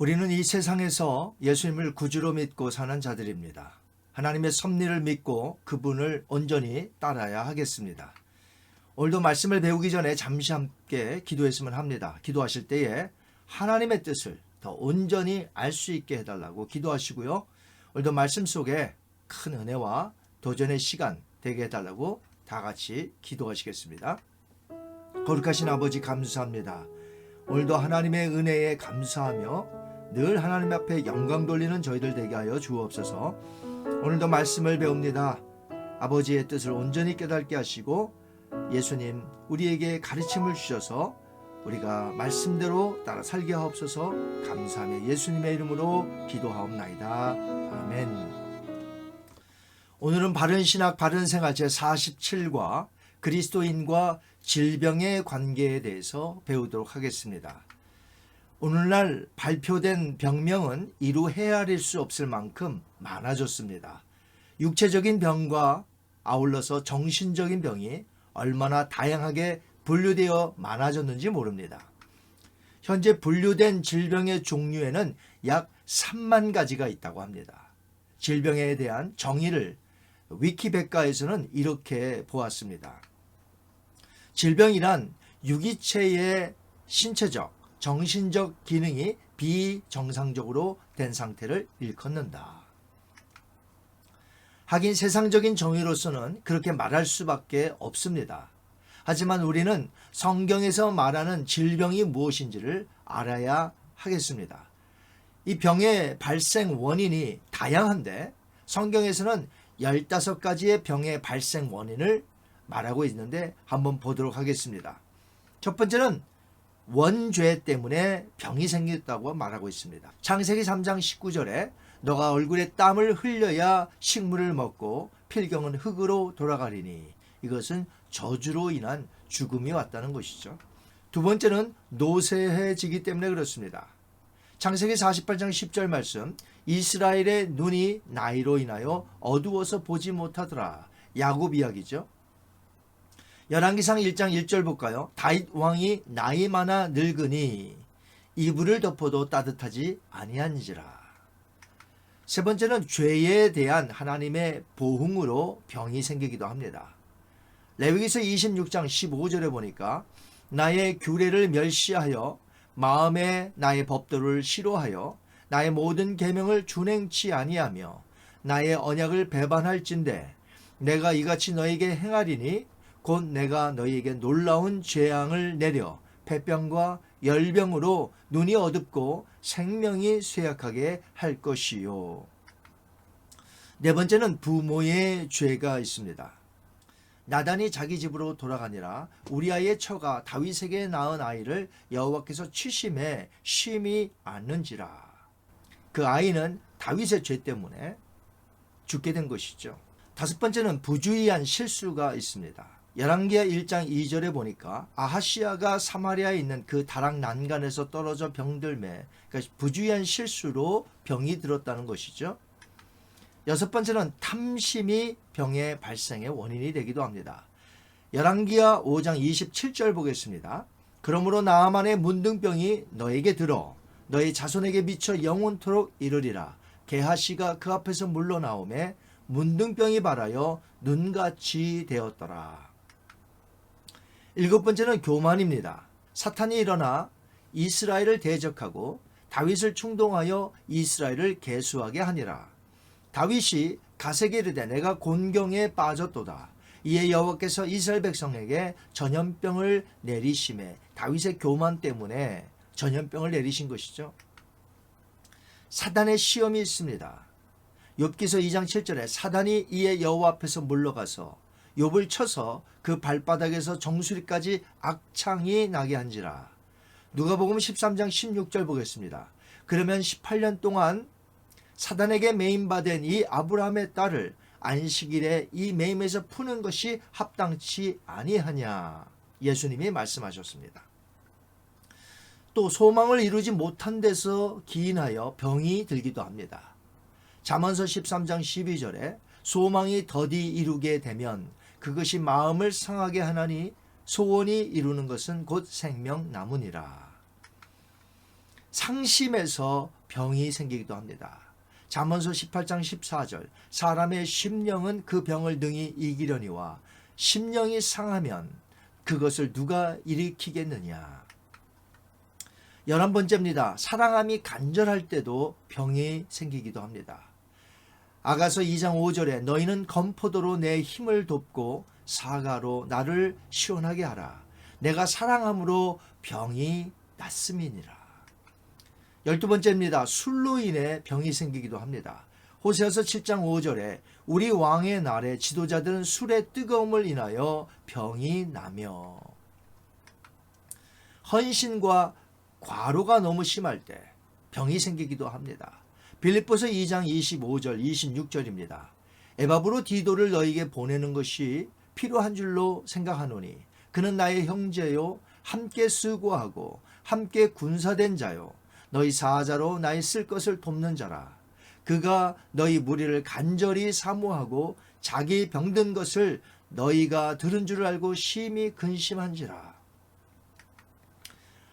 우리는 이 세상에서 예수님을 구주로 믿고 사는 자들입니다. 하나님의 섭리를 믿고 그분을 온전히 따라야 하겠습니다. 오늘도 말씀을 배우기 전에 잠시 함께 기도했으면 합니다. 기도하실 때에 하나님의 뜻을 더 온전히 알 수 있게 해달라고 기도하시고요. 오늘도 말씀 속에 큰 은혜와 도전의 시간 되게 해달라고 다 같이 기도하시겠습니다. 거룩하신 아버지 감사합니다. 오늘도 하나님의 은혜에 감사하며 늘 하나님 앞에 영광 돌리는 저희들 되게 하여 주옵소서. 오늘도 말씀을 배웁니다. 아버지의 뜻을 온전히 깨닫게 하시고 예수님 우리에게 가르침을 주셔서 우리가 말씀대로 따라 살게 하옵소서. 감사하며 예수님의 이름으로 기도하옵나이다. 아멘. 오늘은 바른 신학 바른 생활 제47과 그리스도인과 질병의 관계에 대해서 배우도록 하겠습니다. 오늘날 발표된 병명은 이루 헤아릴 수 없을 만큼 많아졌습니다. 육체적인 병과 아울러서 정신적인 병이 얼마나 다양하게 분류되어 많아졌는지 모릅니다. 현재 분류된 질병의 종류에는 약 3만 가지가 있다고 합니다. 질병에 대한 정의를 위키백과에서는 이렇게 보았습니다. 질병이란 유기체의 신체적, 정신적 기능이 비정상적으로 된 상태를 일컫는다. 하긴 세상적인 정의로서는 그렇게 말할 수밖에 없습니다. 하지만 우리는 성경에서 말하는 질병이 무엇인지를 알아야 하겠습니다. 이 병의 발생 원인이 다양한데 성경에서는 15가지의 병의 발생 원인을 말하고 있는데 한번 보도록 하겠습니다. 첫 번째는 원죄 때문에 병이 생겼다고 말하고 있습니다. 창세기 3장 19절에 너가 얼굴에 땀을 흘려야 식물을 먹고 필경은 흙으로 돌아가리니 이것은 저주로 인한 죽음이 왔다는 것이죠. 두 번째는 노쇠해지기 때문에 그렇습니다. 창세기 48장 10절 말씀 이스라엘의 눈이 나이로 인하여 어두워서 보지 못하더라. 야곱 이야기죠. 열왕기상 1장 1절 볼까요? 다윗 왕이 나이 많아 늙으니 이불을 덮어도 따뜻하지 아니한지라. 세 번째는 죄에 대한 하나님의 보응으로 병이 생기기도 합니다. 레위기서 26장 15절에 보니까 나의 규례를 멸시하여 마음에 나의 법도를 싫어하여 나의 모든 계명을 준행치 아니하며 나의 언약을 배반할진대 내가 이같이 너에게 행하리니 곧 내가 너희에게 놀라운 재앙을 내려 폐병과 열병으로 눈이 어둡고 생명이 쇠약하게 할 것이요. 네 번째는 부모의 죄가 있습니다. 나단이 자기 집으로 돌아가니라 우리아의 처가 다윗에게 낳은 아이를 여호와께서 치심에 심히 않는지라. 그 아이는 다윗의 죄 때문에 죽게 된 것이죠. 다섯 번째는 부주의한 실수가 있습니다. 열왕기하 1장 2절에 보니까 아하시아가 사마리아에 있는 그 다락 난간에서 떨어져 병들매 그러니까 부주의한 실수로 병이 들었다는 것이죠. 여섯 번째는 탐심이 병의 발생의 원인이 되기도 합니다. 열왕기하 5장 27절 보겠습니다. 그러므로 나아만의 문둥병이 너에게 들어 너의 자손에게 미쳐 영원토록 이르리라. 게하시가 그 앞에서 물러나오매 문둥병이 발하여 눈같이 되었더라. 일곱 번째는 교만입니다. 사탄이 일어나 이스라엘을 대적하고 다윗을 충동하여 이스라엘을 계수하게 하니라. 다윗이 가세게 이르되 내가 곤경에 빠졌도다. 이에 여호와께서 이스라엘 백성에게 전염병을 내리심에 다윗의 교만 때문에 전염병을 내리신 것이죠. 사단의 시험이 있습니다. 욥기서 2장 7절에 사단이 이에 여호와 앞에서 물러가서 욥을 쳐서 그 발바닥에서 정수리까지 악창이 나게 한지라. 누가복음 13장 16절 보겠습니다. 그러면 18년 동안 사단에게 매임받은 이 아브라함의 딸을 안식일에 이 매임에서 푸는 것이 합당치 아니하냐. 예수님이 말씀하셨습니다. 또 소망을 이루지 못한 데서 기인하여 병이 들기도 합니다. 잠언서 13장 12절에 소망이 더디 이루게 되면 그것이 마음을 상하게 하나니 소원이 이루는 것은 곧 생명나무니라. 상심해서 병이 생기기도 합니다. 잠언서 18장 14절 사람의 심령은 그 병을 능히 이기려니와 심령이 상하면 그것을 누가 일으키겠느냐. 11번째입니다. 사랑함이 간절할 때도 병이 생기기도 합니다. 아가서 2장 5절에 너희는 건포도로 내 힘을 돕고 사과로 나를 시원하게 하라. 내가 사랑함으로 병이 낫음이니라. 12번째입니다. 술로 인해 병이 생기기도 합니다. 호세아서 7장 5절에 우리 왕의 날에 지도자들은 술의 뜨거움을 인하여 병이 나며, 헌신과 과로가 너무 심할 때 병이 생기기도 합니다. 빌립보서 2장 25절 26절입니다. 에바브로 디도를 너에게 보내는 것이 필요한 줄로 생각하노니 그는 나의 형제요 함께 수고하고 함께 군사된 자요 너희 사자로 나의 쓸 것을 돕는 자라. 그가 너희 무리를 간절히 사모하고 자기 병든 것을 너희가 들은 줄 알고 심히 근심한지라.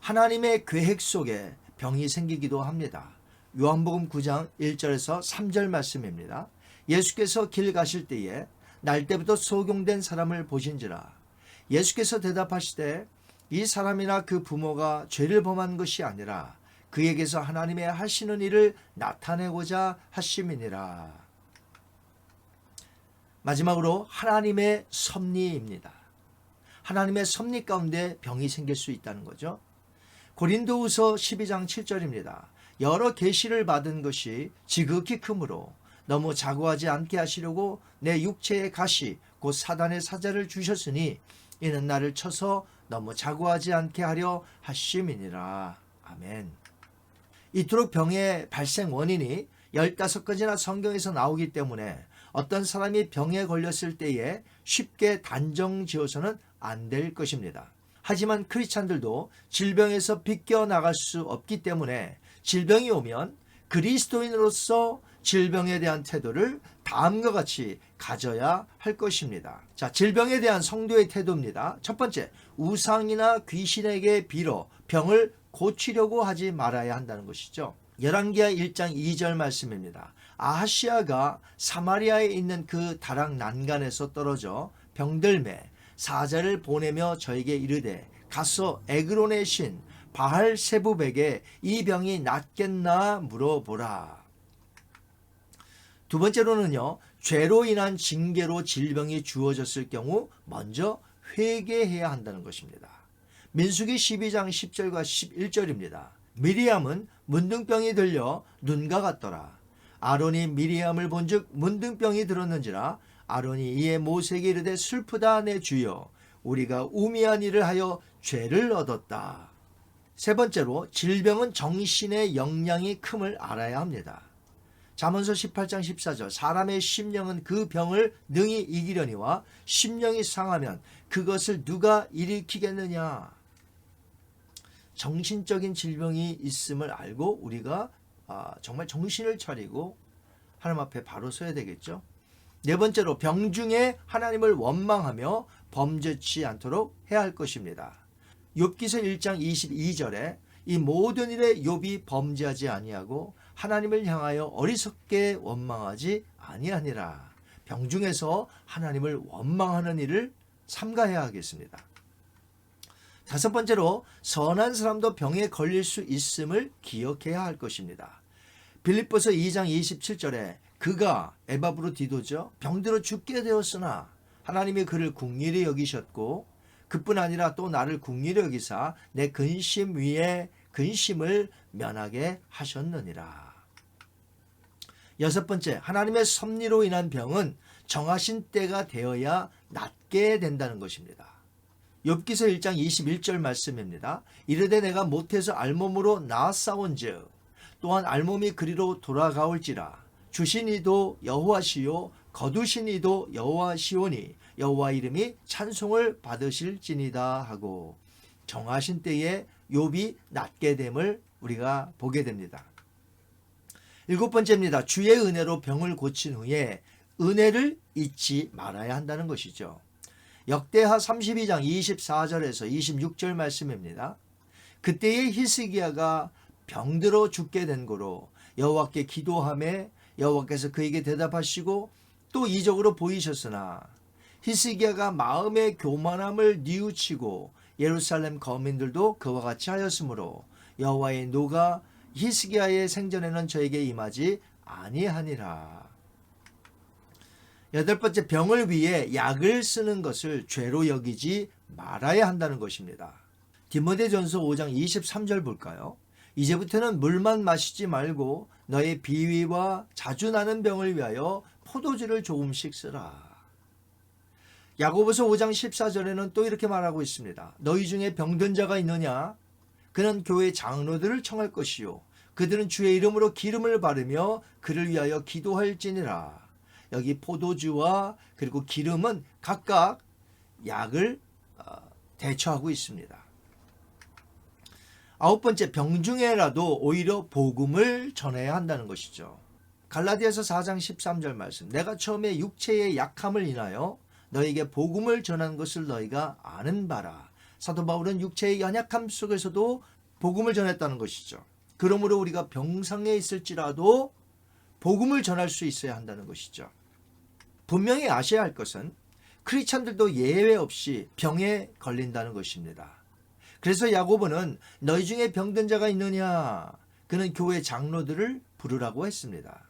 하나님의 계획 속에 병이 생기기도 합니다. 요한복음 9장 1절에서 3절 말씀입니다. 예수께서 길 가실 때에 날 때부터 소경된 사람을 보신지라. 예수께서 대답하시되 이 사람이나 그 부모가 죄를 범한 것이 아니라 그에게서 하나님의 하시는 일을 나타내고자 하심이니라. 마지막으로 하나님의 섭리입니다. 하나님의 섭리 가운데 병이 생길 수 있다는 거죠. 고린도후서 12장 7절입니다. 여러 계시를 받은 것이 지극히 크므로 너무 자고하지 않게 하시려고 내 육체의 가시 곧 사단의 사자를 주셨으니 이는 나를 쳐서 너무 자고하지 않게 하려 하심이니라. 아멘. 이토록 병의 발생 원인이 15가지나 성경에서 나오기 때문에 어떤 사람이 병에 걸렸을 때에 쉽게 단정 지어서는 안 될 것입니다. 하지만 크리스찬들도 질병에서 비껴나갈 수 없기 때문에 질병이 오면 그리스도인으로서 질병에 대한 태도를 다음과 같이 가져야 할 것입니다. 자, 질병에 대한 성도의 태도입니다. 첫 번째, 우상이나 귀신에게 빌어 병을 고치려고 하지 말아야 한다는 것이죠. 열왕기하 1장 2절 말씀입니다. 아하시아가 사마리아에 있는 그 다락 난간에서 떨어져 병들매 사자를 보내며 저에게 이르되 가서 에그론의 신 바알세붑에게 이 병이 낫겠나 물어보라. 두 번째로는요, 죄로 인한 징계로 질병이 주어졌을 경우 먼저 회개해야 한다는 것입니다. 민수기 12장 10절과 11절입니다. 미리암은 문둥병이 들려 눈가 같더라. 아론이 미리암을 본즉 문둥병이 들었는지라. 아론이 이에 모세에게 이르되 슬프다 내 주여 우리가 우미한 일을 하여 죄를 얻었다. 세 번째로 질병은 정신의 영향이 큼을 알아야 합니다. 잠언서 18장 14절 사람의 심령은 그 병을 능히 이기려니와 심령이 상하면 그것을 누가 일으키겠느냐. 정신적인 질병이 있음을 알고 우리가 정말 정신을 차리고 하나님 앞에 바로 서야 되겠죠. 네 번째로 병 중에 하나님을 원망하며 범죄치 않도록 해야 할 것입니다. 욥기서 1장 22절에 이 모든 일에 욥이 범죄하지 아니하고 하나님을 향하여 어리석게 원망하지 아니하니라. 병 중에서 하나님을 원망하는 일을 삼가해야 하겠습니다. 다섯 번째로 선한 사람도 병에 걸릴 수 있음을 기억해야 할 것입니다. 빌립보서 2장 27절에 그가 에바브로 디도죠. 병들어 죽게 되었으나 하나님이 그를 긍휼히 여기셨고 그뿐 아니라 또 나를 긍휼히 여기사 내 근심 위에 근심을 면하게 하셨느니라. 여섯 번째, 하나님의 섭리로 인한 병은 정하신 때가 되어야 낫게 된다는 것입니다. 욥기서 1장 21절 말씀입니다. 이르되 내가 못해서 알몸으로 나아싸운즉 또한 알몸이 그리로 돌아가올지라. 주신 이도 여호와시요 거두신 이도 여호와시오니 여호와 이름이 찬송을 받으실지니다 하고 정하신 때에 욥이 낫게 됨을 우리가 보게 됩니다. 일곱 번째입니다. 주의 은혜로 병을 고친 후에 은혜를 잊지 말아야 한다는 것이죠. 역대하 32장 24절에서 26절 말씀입니다. 그때의 히스기야가 병들어 죽게 된 고로 여호와께 기도하매 여호와께서 그에게 대답하시고 또 이적으로 보이셨으나 히스기야가 마음의 교만함을 뉘우치고 예루살렘 거민들도 그와 같이 하였으므로 여호와의 노가 히스기야의 생전에는 저에게 임하지 아니하니라. 여덟 번째, 병을 위해 약을 쓰는 것을 죄로 여기지 말아야 한다는 것입니다. 디모데전서 5장 23절 볼까요? 이제부터는 물만 마시지 말고 너의 비위와 자주 나는 병을 위하여 포도주를 조금씩 쓰라. 야고보서 5장 14절에는 또 이렇게 말하고 있습니다. 너희 중에 병든 자가 있느냐? 그는 교회 장로들을 청할 것이요 그들은 주의 이름으로 기름을 바르며 그를 위하여 기도할지니라. 여기 포도주와 그리고 기름은 각각 약을 대처하고 있습니다. 아홉 번째, 병중에라도 오히려 복음을 전해야 한다는 것이죠. 갈라디아서 4장 13절 말씀. 내가 처음에 육체의 약함을 인하여 너에게 복음을 전한 것을 너희가 아는 바라. 사도 바울은 육체의 연약함 속에서도 복음을 전했다는 것이죠. 그러므로 우리가 병상에 있을지라도 복음을 전할 수 있어야 한다는 것이죠. 분명히 아셔야 할 것은 크리스찬들도 예외 없이 병에 걸린다는 것입니다. 그래서 야고보는 너희 중에 병든 자가 있느냐? 그는 교회 장로들을 부르라고 했습니다.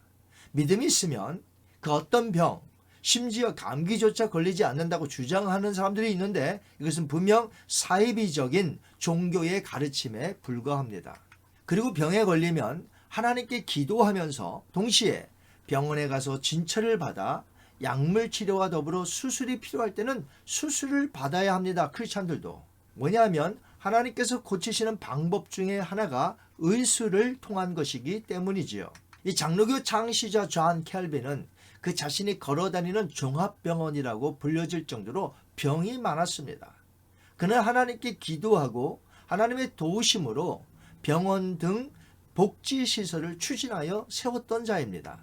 믿음이 있으면 그 어떤 병, 심지어 감기조차 걸리지 않는다고 주장하는 사람들이 있는데 이것은 분명 사이비적인 종교의 가르침에 불과합니다. 그리고 병에 걸리면 하나님께 기도하면서 동시에 병원에 가서 진찰을 받아 약물 치료와 더불어 수술이 필요할 때는 수술을 받아야 합니다. 크리스찬들도. 뭐냐면 하나님께서 고치시는 방법 중에 하나가 의술을 통한 것이기 때문이지요. 이 장로교 창시자 존 켈빈은 그 자신이 걸어다니는 종합병원이라고 불려질 정도로 병이 많았습니다. 그는 하나님께 기도하고 하나님의 도우심으로 병원 등 복지시설을 추진하여 세웠던 자입니다.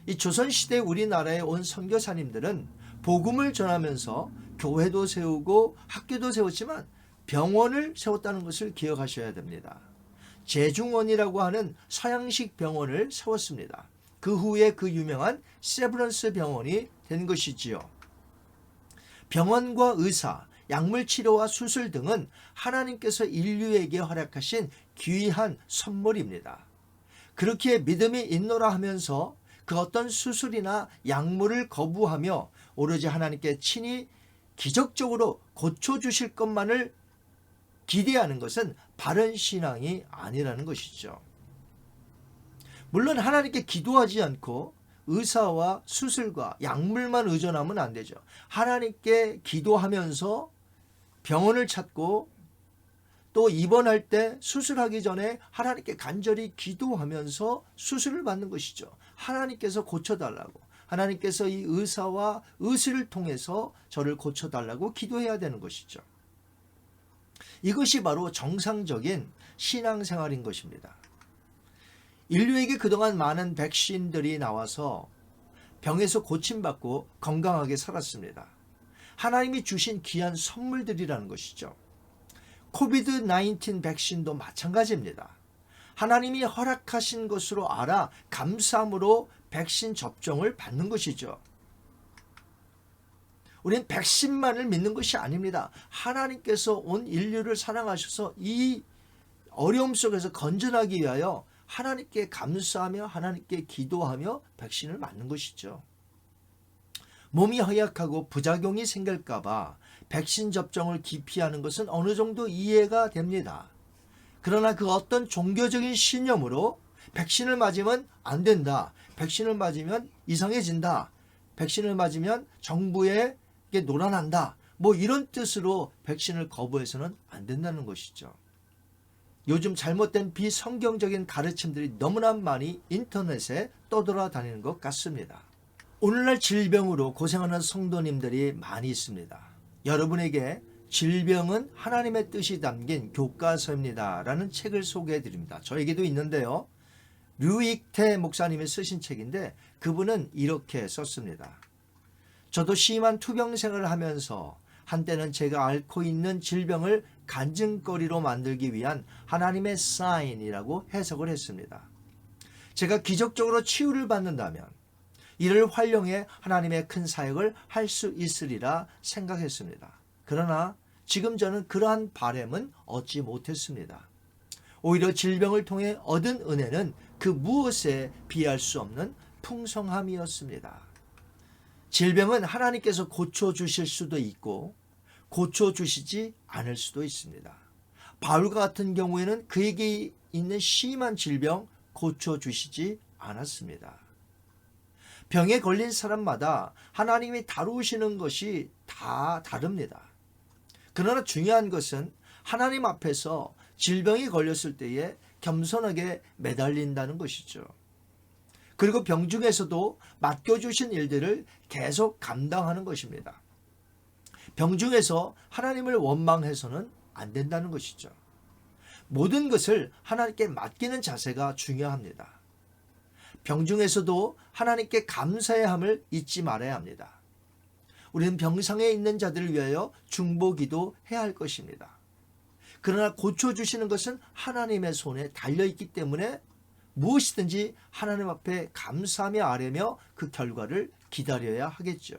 이 조선시대 우리나라에 온 선교사님들은 복음을 전하면서 교회도 세우고 학교도 세웠지만 병원을 세웠다는 것을 기억하셔야 됩니다. 제중원이라고 하는 서양식 병원을 세웠습니다. 그 후에 그 유명한 세브런스 병원이 된 것이지요. 병원과 의사, 약물 치료와 수술 등은 하나님께서 인류에게 허락하신 귀한 선물입니다. 그렇게 믿음이 있노라 하면서 그 어떤 수술이나 약물을 거부하며 오로지 하나님께 친히 기적적으로 고쳐주실 것만을 기대하는 것은 바른 신앙이 아니라는 것이죠. 물론 하나님께 기도하지 않고 의사와 수술과 약물만 의존하면 안 되죠. 하나님께 기도하면서 병원을 찾고 또 입원할 때 수술하기 전에 하나님께 간절히 기도하면서 수술을 받는 것이죠. 하나님께서 고쳐달라고, 하나님께서 이 의사와 의술을 통해서 저를 고쳐달라고 기도해야 되는 것이죠. 이것이 바로 정상적인 신앙생활인 것입니다. 인류에게 그동안 많은 백신들이 나와서 병에서 고침받고 건강하게 살았습니다. 하나님이 주신 귀한 선물들이라는 것이죠. 코비드-19 백신도 마찬가지입니다. 하나님이 허락하신 것으로 알아 감사함으로 백신 접종을 받는 것이죠. 우리는 백신만을 믿는 것이 아닙니다. 하나님께서 온 인류를 사랑하셔서 이 어려움 속에서 건져나기 위하여 하나님께 감사하며 하나님께 기도하며 백신을 맞는 것이죠. 몸이 허약하고 부작용이 생길까 봐 백신 접종을 기피하는 것은 어느 정도 이해가 됩니다. 그러나 그 어떤 종교적인 신념으로 백신을 맞으면 안 된다. 백신을 맞으면 이상해진다. 백신을 맞으면 정부에게 노란한다. 뭐 이런 뜻으로 백신을 거부해서는 안 된다는 것이죠. 요즘 잘못된 비성경적인 가르침들이 너무나 많이 인터넷에 떠돌아다니는 것 같습니다. 오늘날 질병으로 고생하는 성도님들이 많이 있습니다. 여러분에게 질병은 하나님의 뜻이 담긴 교과서입니다 라는 책을 소개해 드립니다. 저에게도 있는데요. 류익태 목사님이 쓰신 책인데 그분은 이렇게 썼습니다. 저도 심한 투병 생활을 하면서 한때는 제가 앓고 있는 질병을 간증거리로 만들기 위한 하나님의 사인이라고 해석을 했습니다. 제가 기적적으로 치유를 받는다면 이를 활용해 하나님의 큰 사역을 할 수 있으리라 생각했습니다. 그러나 지금 저는 그러한 바람은 얻지 못했습니다. 오히려 질병을 통해 얻은 은혜는 그 무엇에 비할 수 없는 풍성함이었습니다. 질병은 하나님께서 고쳐주실 수도 있고 고쳐주시지 않을 수도 있습니다. 바울과 같은 경우에는 그에게 있는 심한 질병 고쳐주시지 않았습니다. 병에 걸린 사람마다 하나님이 다루시는 것이 다 다릅니다. 그러나 중요한 것은 하나님 앞에서 질병이 걸렸을 때에 겸손하게 매달린다는 것이죠. 그리고 병 중에서도 맡겨주신 일들을 계속 감당하는 것입니다. 병 중에서 하나님을 원망해서는 안 된다는 것이죠. 모든 것을 하나님께 맡기는 자세가 중요합니다. 병 중에서도 하나님께 감사해야 함을 잊지 말아야 합니다. 우리는 병상에 있는 자들을 위하여 중보기도 해야 할 것입니다. 그러나 고쳐주시는 것은 하나님의 손에 달려있기 때문에 무엇이든지 하나님 앞에 감사하며 아뢰며 그 결과를 기다려야 하겠죠.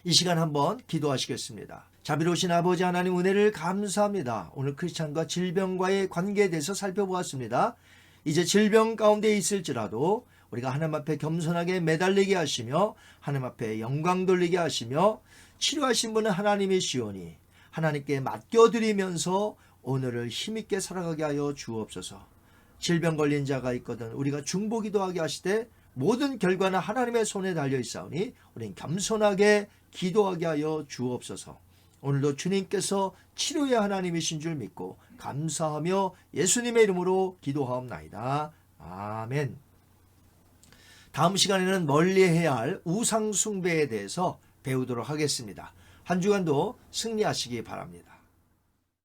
이 시간 한번 기도하시겠습니다. 자비로우신 아버지 하나님 은혜를 감사합니다. 오늘 크리스찬과 질병과의 관계에 대해서 살펴보았습니다. 이제 질병 가운데 있을지라도 우리가 하나님 앞에 겸손하게 매달리게 하시며 하나님 앞에 영광 돌리게 하시며 치료하신 분은 하나님이시오니 하나님께 맡겨드리면서 오늘을 힘있게 살아가게 하여 주옵소서. 질병 걸린 자가 있거든 우리가 중보기도하게 하시되 모든 결과는 하나님의 손에 달려있사오니 우리는 겸손하게 기도하게 하여 주옵소서. 오늘도 주님께서 치료의 하나님이신 줄 믿고 감사하며 예수님의 이름으로 기도하옵나이다. 아멘. 다음 시간에는 멀리해야 할 우상 숭배에 대해서 배우도록 하겠습니다. 한 주간도 승리하시기 바랍니다.